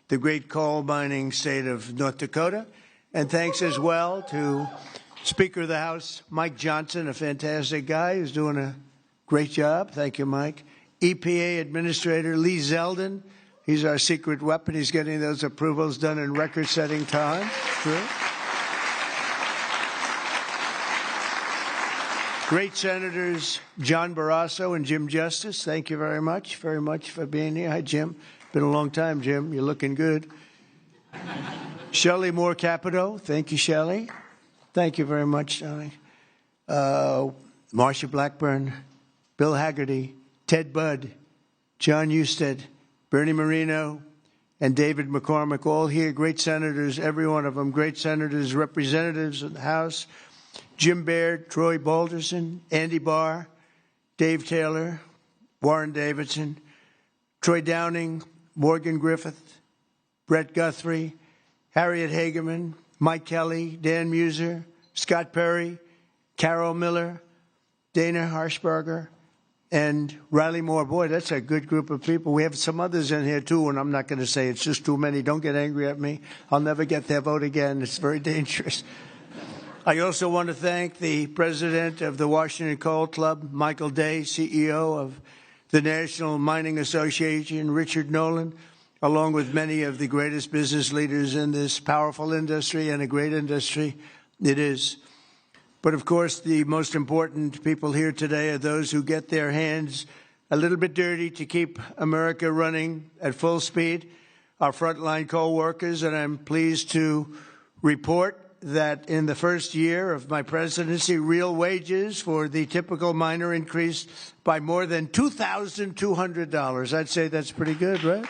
the great coal mining state of North Dakota. And thanks as well to Speaker of the House, Mike Johnson, a fantastic guy who's doing a great job. Thank you, Mike. EPA Administrator Lee Zeldin. He's our secret weapon. He's getting those approvals done in record-setting time. True. Great Senators John Barrasso and Jim Justice. Thank you very much for being here. Hi, Jim. Been a long time, Jim. You're looking good. Shelley Moore Capito. Thank you, Shelley. Thank you very much, Shelley. Marsha Blackburn, Bill Hagerty, Ted Budd, John Husted, Bernie Moreno, and David McCormick, all here, great senators, every one of them, great senators, representatives of the House, Jim Baird, Troy Balderson, Andy Barr, Dave Taylor, Warren Davidson, Troy Downing, Morgan Griffith, Brett Guthrie, Harriet Hageman, Mike Kelly, Dan Muser, Scott Perry, Carol Miller, Dana Harshberger, and Riley Moore. Boy, that's a good group of people. We have some others in here, too, and I'm not going to say it's just too many. Don't get angry at me. I'll never get their vote again. It's very dangerous. I also want to thank the president of the Washington Coal Club, Michael Day, CEO of the National Mining Association, Richard Nolan, along with many of the greatest business leaders in this powerful industry and a great industry it is. But, of course, the most important people here today are those who get their hands a little bit dirty to keep America running at full speed, our frontline coal workers. And I'm pleased to report that in the first year of my presidency, real wages for the typical miner increased by more than $2,200. I'd say that's pretty good, right?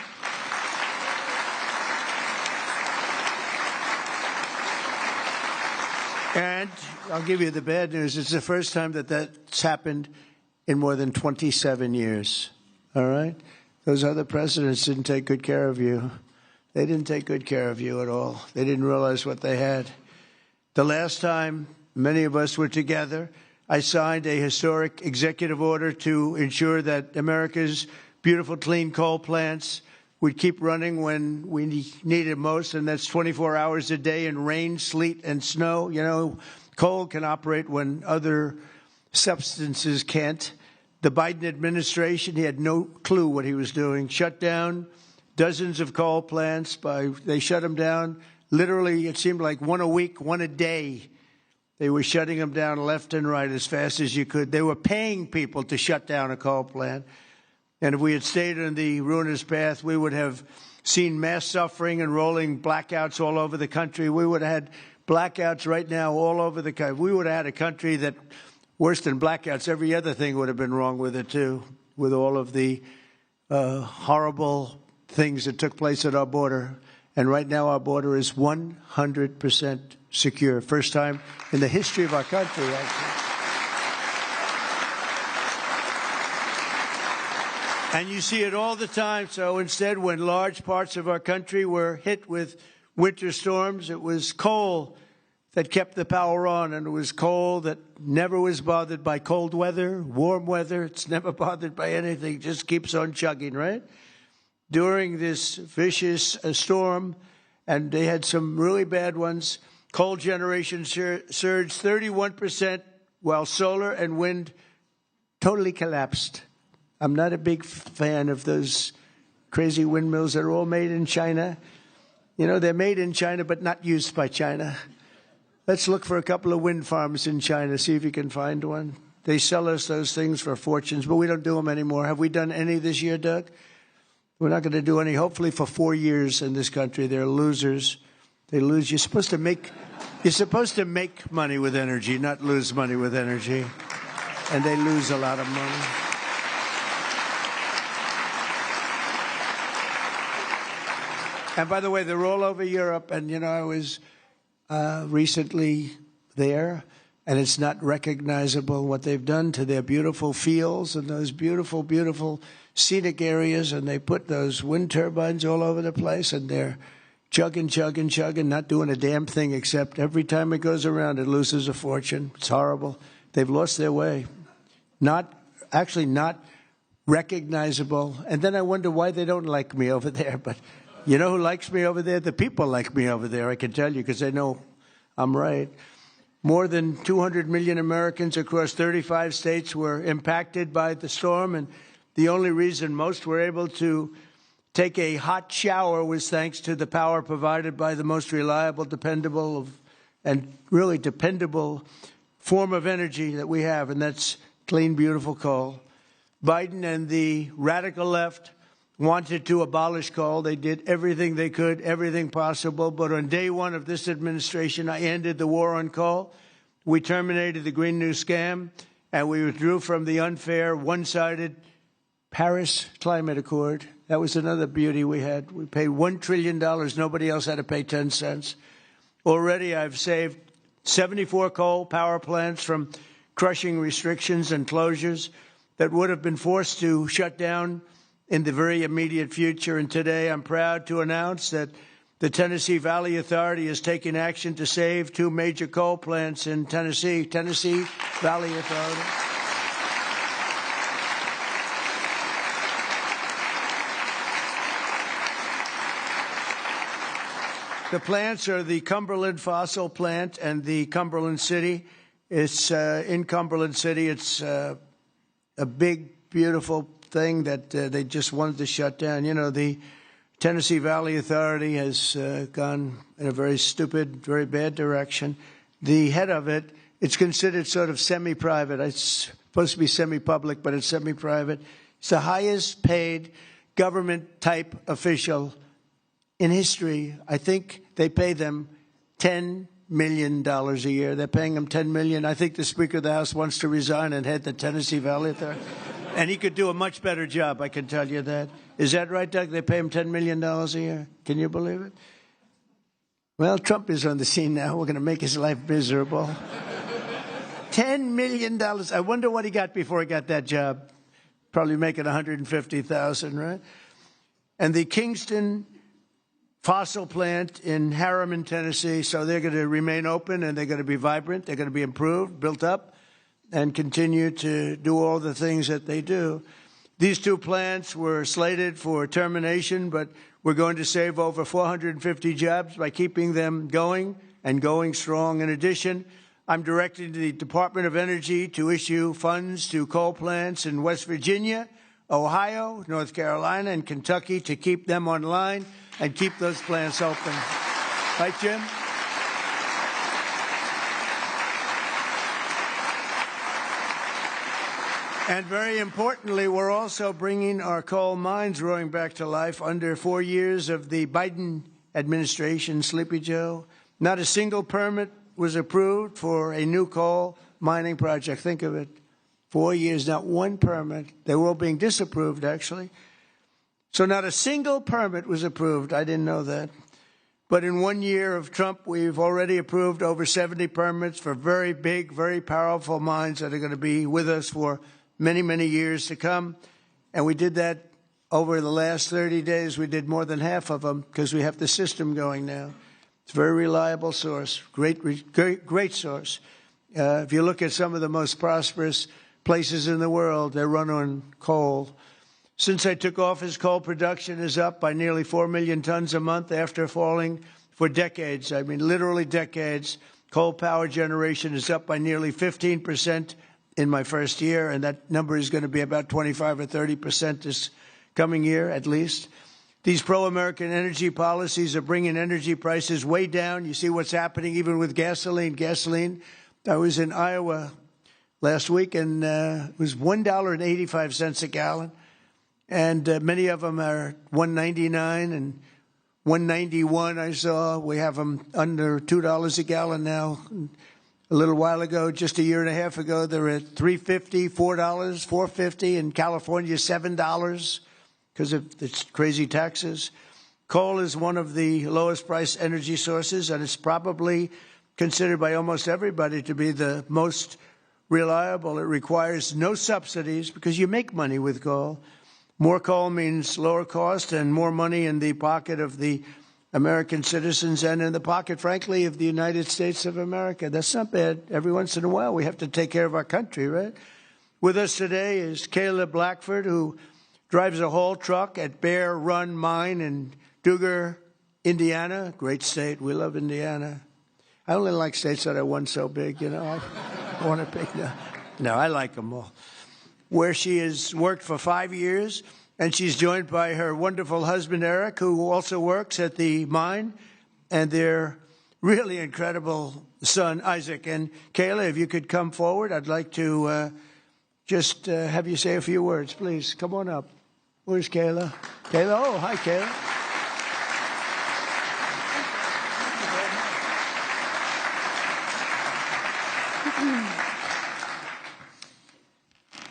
And I'll give you the bad news. It's the first time that that's happened in more than 27 years. All right? Those other presidents didn't take good care of you. They didn't take good care of you at all. They didn't realize what they had. The last time many of us were together, I signed a historic executive order to ensure that America's beautiful clean coal plants would keep running when we need it most, and that's 24 hours a day in rain, sleet, and snow. You know, coal can operate when other substances can't. The Biden administration, he had no clue what he was doing. Shut down dozens of coal plants. They shut them down. Literally, it seemed like one a week, one a day. They were shutting them down left and right as fast as you could. They were paying people to shut down a coal plant. And if we had stayed on the ruinous path, we would have seen mass suffering and rolling blackouts all over the country. We would have had blackouts right now all over the country. We would have had a country that, worse than blackouts, every other thing would have been wrong with it, too, with all of the horrible things that took place at our border. And right now our border is 100% secure. First time in the history of our country, actually. And you see it all the time. So instead, when large parts of our country were hit with winter storms, it was coal that kept the power on. And it was coal that never was bothered by cold weather, warm weather. It's never bothered by anything. It just keeps on chugging, right? During this vicious storm, and they had some really bad ones, coal generation surged 31%, while solar and wind totally collapsed. I'm not a big fan of those crazy windmills that are all made in China. You know, they're made in China, but not used by China. Let's look for a couple of wind farms in China, see if you can find one. They sell us those things for fortunes, but we don't do them anymore. Have we done any this year, Doug? We're not going to do any, hopefully, for 4 years in this country. They're losers. They lose. You're supposed to make money with energy, not lose money with energy. And they lose a lot of money. And by the way, they're all over Europe. And, you know, I was recently there, and it's not recognizable what they've done to their beautiful fields and those beautiful, beautiful scenic areas. And they put those wind turbines all over the place, and they're chugging, not doing a damn thing except every time it goes around, it loses a fortune. It's horrible. They've lost their way. Not recognizable. And then I wonder why they don't like me over there, but You know who likes me over there? The people like me over there, I can tell you, because they know I'm right. More than 200 million Americans across 35 states were impacted by the storm, and the only reason most were able to take a hot shower was thanks to the power provided by the most reliable, dependable, and really dependable form of energy that we have, and that's clean, beautiful coal. Biden and the radical left wanted to abolish coal. They did everything they could, everything possible. But on day one of this administration, I ended the war on coal. We terminated the Green New Scam, and we withdrew from the unfair, one-sided Paris Climate Accord. That was another beauty we had. We paid $1 trillion. Nobody else had to pay 10 cents. Already I've saved 74 coal power plants from crushing restrictions and closures that would have been forced to shut down in the very immediate future. And today I'm proud to announce that the Tennessee Valley Authority is taking action to save 2 major coal plants in Tennessee. Tennessee Valley Authority. The plants are the Cumberland Fossil Plant and the Cumberland City. It's in Cumberland City. It's a big, beautiful thing that they just wanted to shut down. You know, the Tennessee Valley Authority has gone in a very stupid, very bad direction. The head of it, it's considered sort of semi-private. It's supposed to be semi-public, but it's semi-private. It's the highest paid government-type official in history. I think they pay them $10 million a year. They're paying them $10 million. I think the Speaker of the House wants to resign and head the Tennessee Valley Authority. And he could do a much better job, I can tell you that. Is that right, Doug? They pay him $10 million a year. Can you believe it? Well, Trump is on the scene now. We're going to make his life miserable. $10 million. I wonder what he got before he got that job. Probably making $150,000, right? And the Kingston fossil plant in Harriman, Tennessee, so they're going to remain open and they're going to be vibrant. They're going to be improved, built up, and continue to do all the things that they do. These 2 plants were slated for termination, but we're going to save over 450 jobs by keeping them going and going strong. In addition, I'm directing the Department of Energy to issue funds to coal plants in West Virginia, Ohio, North Carolina, and Kentucky to keep them online and keep those plants open. Right, Jim? And very importantly, we're also bringing our coal mines roaring back to life. Under 4 years of the Biden administration, Sleepy Joe, not a single permit was approved for a new coal mining project. Think of it. 4 years, not one permit. They were all being disapproved, actually. So not a single permit was approved. I didn't know that. But in 1 year of Trump, we've already approved over 70 permits for very big, very powerful mines that are going to be with us for many, many years to come. And we did that over the last 30 days. We did more than half of them because we have the system going now. It's a very reliable source, great source. If you look at some of the most prosperous places in the world, they run on coal. Since I took office, coal production is up by nearly 4 million tons a month after falling for decades. I mean, literally decades. Coal power generation is up by nearly 15% in my first year, and that number is going to be about 25 or 30% this coming year, at least. These pro-American energy policies are bringing energy prices way down. You see what's happening even with gasoline. I was in Iowa last week, and it was $1.85 a gallon. And many of them are $1.99 and $1.91. I saw we have them under $2 a gallon now. A little while ago, just a year and a half ago, they were at $3.50, $4, $4.50. In California, $7 because of the crazy taxes. Coal is one of the lowest priced energy sources, and it's probably considered by almost everybody to be the most reliable. It requires no subsidies because you make money with coal. More coal means lower cost and more money in the pocket of the American citizens and in the pocket, frankly, of the United States of America. That's not bad. Every once in a while, we have to take care of our country, right? With us today is Caleb Blackford, who drives a haul truck at Bear Run Mine in Duggar, Indiana, great state. We love Indiana. I only like states that are one so big, you know. I want to pick. No, I like them all. Where she has worked for 5 years, and she's joined by her wonderful husband, Eric, who also works at the mine, and their really incredible son, Isaac. And Kayla, if you could come forward, I'd like to just have you say a few words, please. Come on up. Where's Kayla? Kayla, oh, hi, Kayla.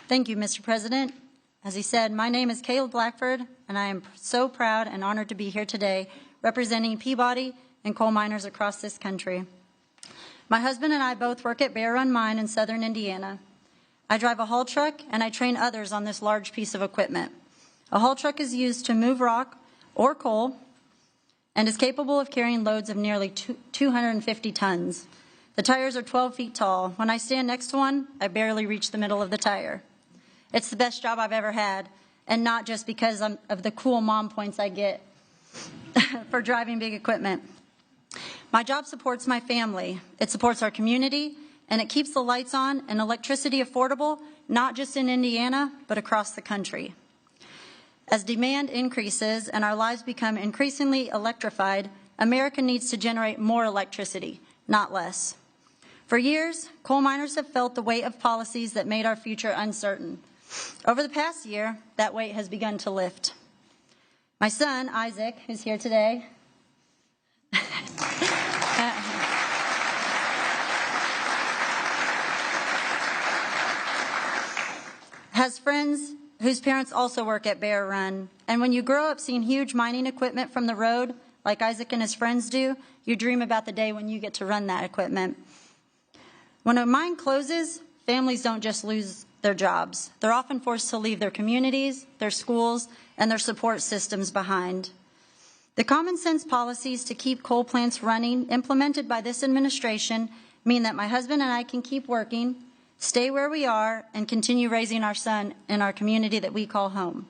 Thank you, Mr. President. As he said, my name is Kayla Blackford, and I am so proud and honored to be here today representing Peabody and coal miners across this country. My husband and I both work at Bear Run Mine in southern Indiana. I drive a haul truck, and I train others on this large piece of equipment. A haul truck is used to move rock or coal and is capable of carrying loads of nearly 250 tons. The tires are 12 feet tall. When I stand next to one, I barely reach the middle of the tire. It's the best job I've ever had, and not just because of the cool mom points I get for driving big equipment. My job supports my family. It supports our community, and it keeps the lights on and electricity affordable, not just in Indiana, but across the country. As demand increases and our lives become increasingly electrified, America needs to generate more electricity, not less. For years, coal miners have felt the weight of policies that made our future uncertain. Over the past year, that weight has begun to lift. My son, Isaac, who's here today, has friends whose parents also work at Bear Run. And when you grow up seeing huge mining equipment from the road, like Isaac and his friends do, you dream about the day when you get to run that equipment. When a mine closes, families don't just lose their jobs. They're often forced to leave their communities, their schools, and their support systems behind. The common sense policies to keep coal plants running implemented by this administration mean that my husband and I can keep working, stay where we are, and continue raising our son in our community that we call home.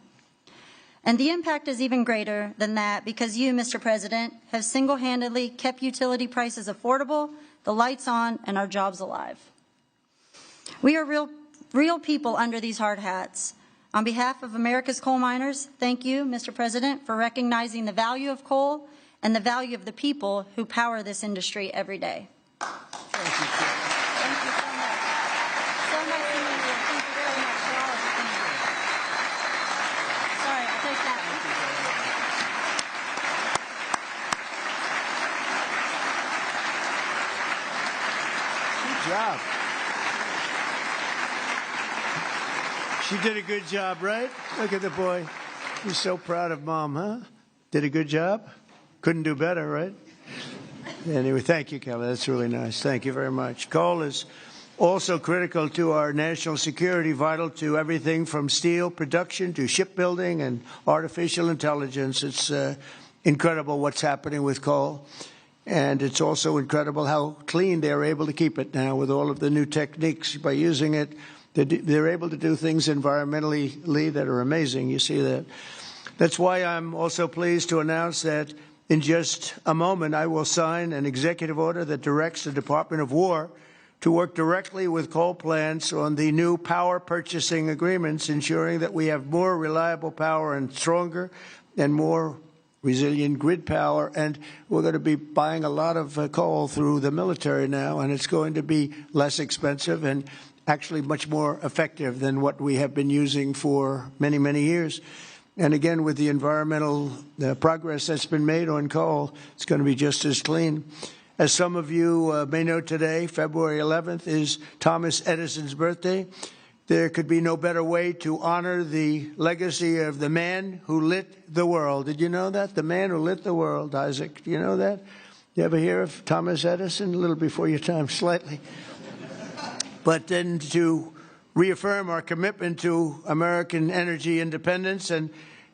And the impact is even greater than that because you, Mr. President, have single-handedly kept utility prices affordable, the lights on, and our jobs alive. We are real people under these hard hats. On behalf of America's coal miners, thank you, Mr. President, for recognizing the value of coal and the value of the people who power this industry every day. Thank you, Thank you so much. So nice to meet you. Thank you very much for all of you. Thank you. Sorry, I'll take that. Good job. She did a good job, right? Look at the boy. He's so proud of Mom, huh? Did a good job? Couldn't do better, right? Anyway, thank you, Kelly. That's really nice. Thank you very much. Coal is also critical to our national security, vital to everything from steel production to shipbuilding and artificial intelligence. It's incredible what's happening with coal. And it's also incredible how clean they're able to keep it now with all of the new techniques. By using it, they're able to do things environmentally that are amazing. You see that. That's why I'm also pleased to announce that in just a moment I will sign an executive order that directs the Department of War to work directly with coal plants on the new power purchasing agreements, ensuring that we have more reliable power and stronger and more resilient grid power. And we're going to be buying a lot of coal through the military now, and it's going to be less expensive and actually much more effective than what we have been using for many, many years. And again, with the environmental progress that's been made on coal, it's going to be just as clean. As some of you may know today, February 11th is Thomas Edison's birthday. There could be no better way to honor the legacy of the man who lit the world. Did you know that? The man who lit the world, Isaac. Do you know that? You ever hear of Thomas Edison? A little before your time, slightly. But then to reaffirm our commitment to American energy independence and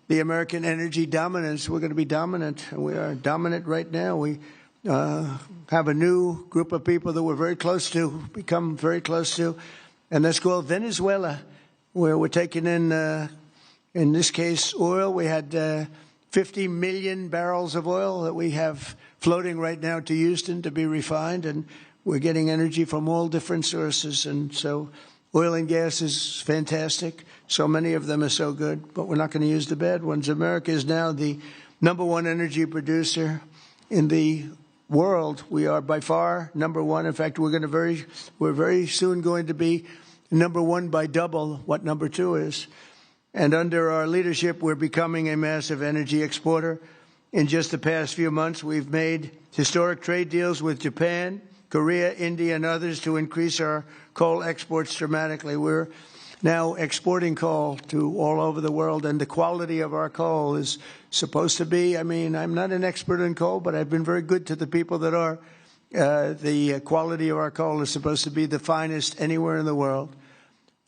the American energy dominance. We're going to be dominant. We are dominant right now. We have a new group of people that we're very close to, become very close to, and that's called Venezuela, where we're taking in this case, oil. We had 50 million barrels of oil that we have floating right now to Houston to be refined, and we're getting energy from all different sources. And so oil and gas is fantastic. So many of them are so good, but we're not going to use the bad ones. America is now the #1 energy producer in the world. We are by far #1. In fact, we're very soon going to be #1 by double what #2 is. And under our leadership, we're becoming a massive energy exporter. In just the past few months, we've made historic trade deals with Japan, Korea, India, and others to increase our coal exports dramatically. We're now exporting coal to all over the world, and the quality of our coal is supposed to be, I mean, I'm not an expert in coal, but I've been very good to the people that are. The quality of our coal is supposed to be the finest anywhere in the world.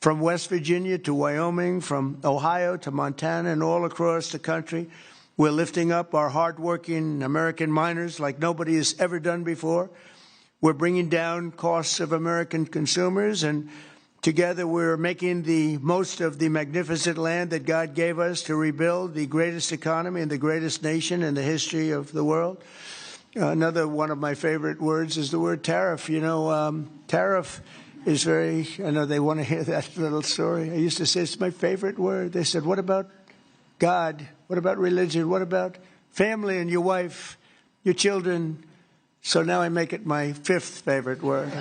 From West Virginia to Wyoming, from Ohio to Montana, and all across the country, we're lifting up our hardworking American miners like nobody has ever done before. We're bringing down costs of American consumers, and together we're making the most of the magnificent land that God gave us to rebuild the greatest economy and the greatest nation in the history of the world. Another one of my favorite words is the word tariff. You know, tariff is very, I know they want to hear that little story. I used to say it's my favorite word. They said, what about God? What about religion? What about family and your wife, your children? So now I make it my 5th favorite word.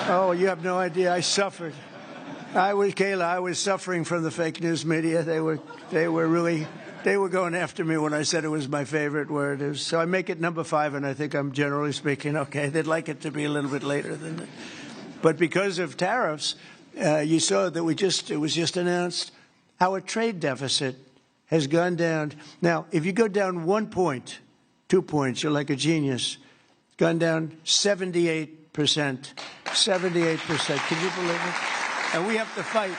Oh, you have no idea. I suffered. I was suffering from the fake news media. They were going after me when I said it was my favorite word. So I make it #5, and I think I'm generally speaking okay. They'd like it to be a little bit later than that. But because of tariffs, you saw that it was just announced, our trade deficit has gone down. Now, if you go down 1 point, 2 points, you're like a genius. It's gone down 78%. 78%. Can you believe it? And we have to fight.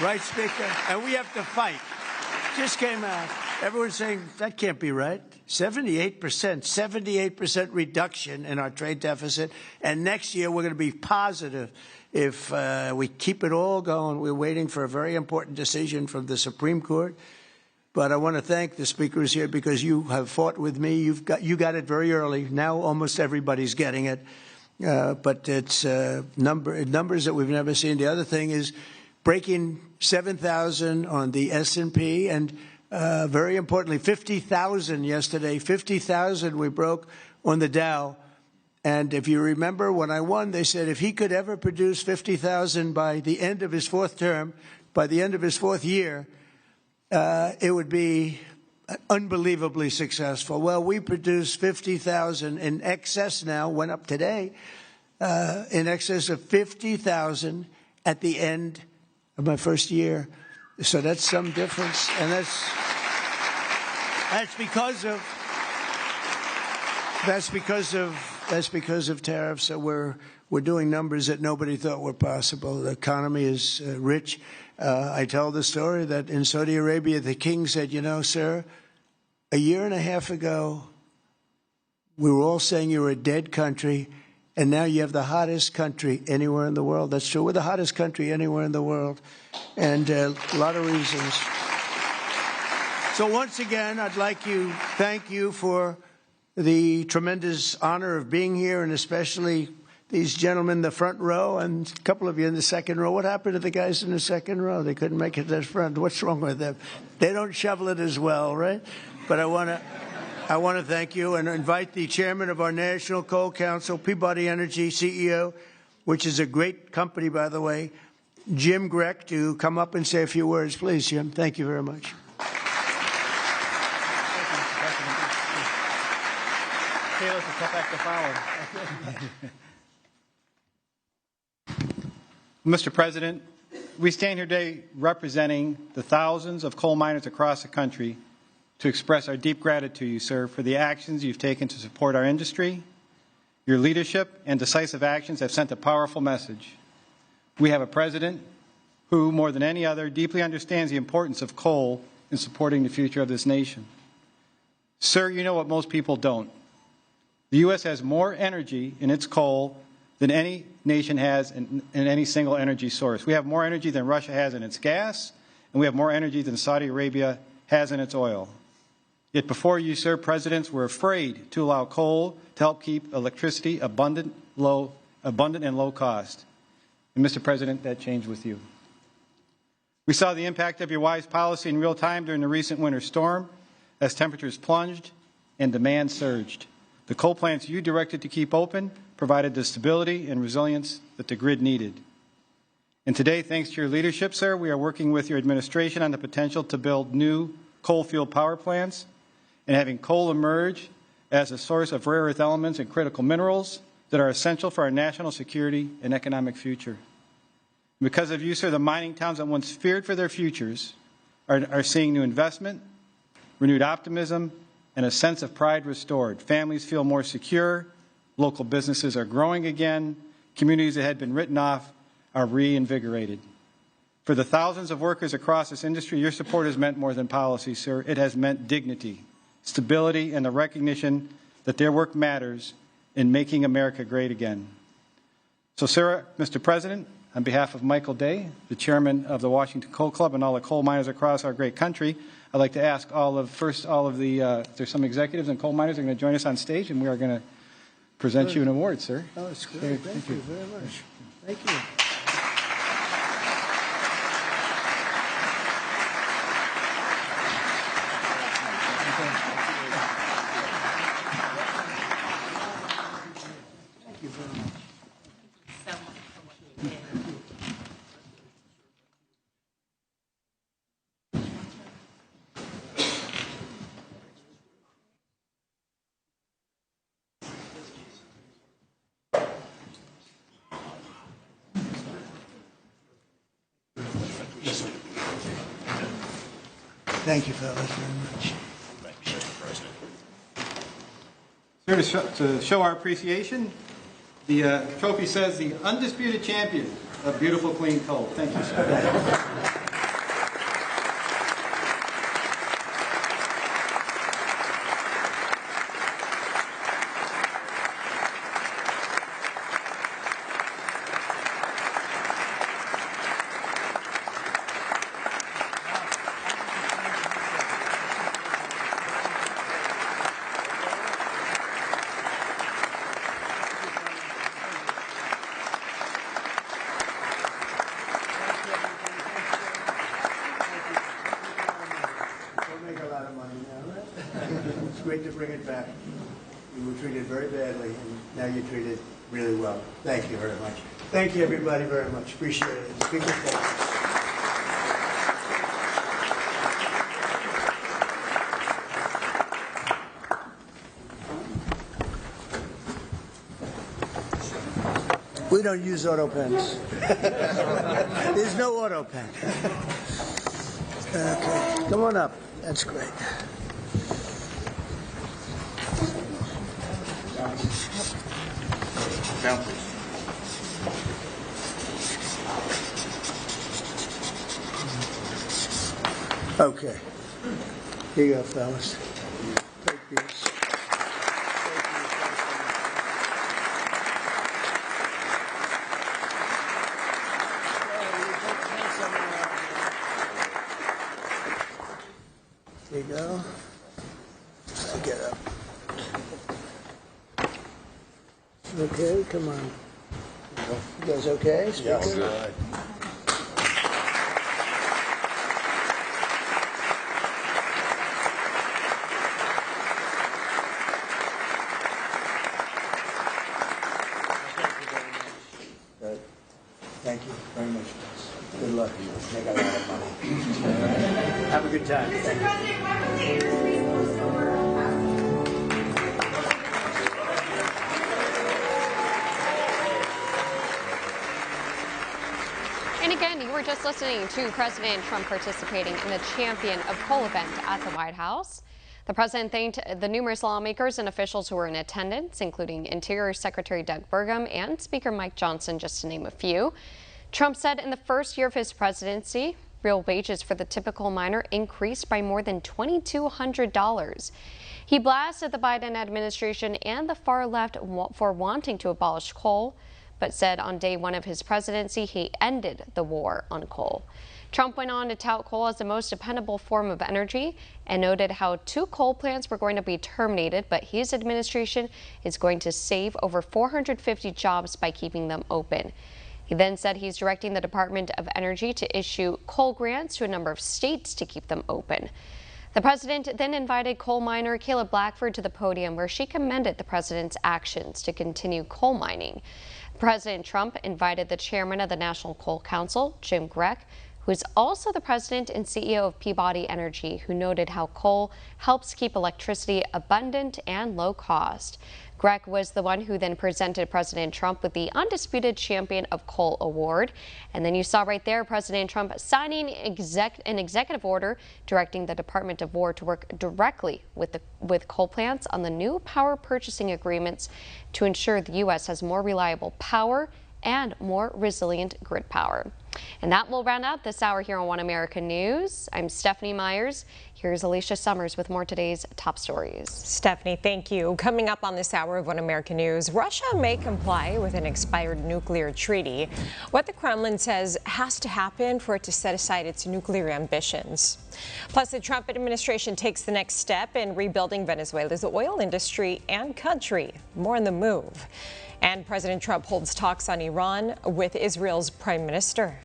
Right, Speaker? And we have to fight. Just came out. Everyone's saying, that can't be right. 78% reduction in our trade deficit. And next year, we're going to be positive if we keep it all going. We're waiting for a very important decision from the Supreme Court. But I want to thank the speakers here because you have fought with me. You got it very early. Now almost everybody's getting it. But it's numbers that we've never seen. The other thing is breaking 7,000 on the S&P, and very importantly, 50,000 yesterday. 50,000 we broke on the Dow. And if you remember, when I won, they said if he could ever produce 50,000 by the end of his 4th term, by the end of his 4th year, it would be unbelievably successful. Well, we produced 50,000 in excess now, went up today, in excess of 50,000 at the end of my 1st year. So that's some difference, and that's because of tariffs. So we're doing numbers that nobody thought were possible. The economy is rich. I tell the story that in Saudi Arabia, the king said, you know, sir, a year and a half ago, we were all saying you were a dead country, and now you have the hottest country anywhere in the world. That's true. We're the hottest country anywhere in the world, and a lot of reasons. So once again, I'd like to thank you for the tremendous honor of being here, and especially these gentlemen in the front row and a couple of you in the second row. What happened to the guys in the second row? They couldn't make it to the front. What's wrong with them? They don't shovel it as well, right? But I want to thank you and invite the chairman of our National Coal Council, Peabody Energy CEO, which is a great company, by the way, Jim Grech, to come up and say a few words. Please, Jim. Thank you very much. Mr. President, we stand here today representing the thousands of coal miners across the country to express our deep gratitude to you, sir, for the actions you've taken to support our industry. Your leadership and decisive actions have sent a powerful message. We have a president who, more than any other, deeply understands the importance of coal in supporting the future of this nation. Sir, you know what most people don't. The U.S. has more energy in its coal than any nation has in any single energy source. We have more energy than Russia has in its gas, and we have more energy than Saudi Arabia has in its oil. Yet before you, sir, presidents were afraid to allow coal to help keep electricity abundant and low cost. And Mr. President, that changed with you. We saw the impact of your wise policy in real time during the recent winter storm as temperatures plunged and demand surged. The coal plants you directed to keep open provided the stability and resilience that the grid needed. And today, thanks to your leadership, sir, we are working with your administration on the potential to build new coal-fueled power plants and having coal emerge as a source of rare earth elements and critical minerals that are essential for our national security and economic future. Because of you, sir, the mining towns that once feared for their futures are seeing new investment, renewed optimism, and a sense of pride restored. Families feel more secure, local businesses are growing again, communities that had been written off are reinvigorated. For the thousands of workers across this industry, your support has meant more than policy, sir. It has meant dignity, stability, and the recognition that their work matters in making America great again. So, sir, Mr. President, on behalf of Michael Day, the chairman of the Washington Coal Club, and all the coal miners across our great country, I'd like to ask there's some executives and coal miners are going to join us on stage, and we are going to present you an award, sir. Oh, it's great. Thank you very much. Thank you. Thank you very much. Thank you, fellas, very much. Sir, to show our appreciation, the trophy says the undisputed champion of beautiful, clean coal. Thank you, sir. Great to bring it back. You were treated very badly, and now you're treated really well. Thank you very much. Thank you, everybody, very much. Appreciate it. Speaker, thank you. We don't use auto pens. There's no auto pen. Okay, come on up. That's great. Down, please. Okay. Here you go, fellas. Take these. There you go. I'll get up. Okay, come on. You guys okay? Yes. Good. Thank you very much. Good luck. Make a lot of money. Have a good time. Thank you. And again, you were just listening to President Trump participating in the Champion of Coal event at the White House. The president thanked the numerous lawmakers and officials who were in attendance, including Interior Secretary Doug Burgum and Speaker Mike Johnson, just to name a few. Trump said in the first year of his presidency, real wages for the typical miner increased by more than $2,200. He blasted the Biden administration and the far left for wanting to abolish coal, but said on day one of his presidency he ended the war on coal. Trump went on to tout coal as the most dependable form of energy and noted how 2 coal plants were going to be terminated, but his administration is going to save over 450 jobs by keeping them open. He then said he's directing the Department of Energy to issue coal grants to a number of states to keep them open. The president then invited coal miner Caleb Blackford to the podium, where she commended the president's actions to continue coal mining. President Trump invited the chairman of the National Coal Council, Jim Grech, who is also the president and CEO of Peabody Energy, who noted how coal helps keep electricity abundant and low cost. Grech was the one who then presented President Trump with the Undisputed Champion of Coal Award. And then you saw right there President Trump signing an executive order directing the Department of War to work directly with coal plants on the new power purchasing agreements to ensure the U.S. has more reliable power and more resilient grid power. And that will round out this hour here on One America News. I'm Stephanie Myers. Here's Alicia Summers with more today's top stories. Stephanie, thank you. Coming up on this hour of One America News, Russia may comply with an expired nuclear treaty. What the Kremlin says has to happen for it to set aside its nuclear ambitions. Plus, the Trump administration takes the next step in rebuilding Venezuela's oil industry and country. More on the move. And President Trump holds talks on Iran with Israel's prime minister.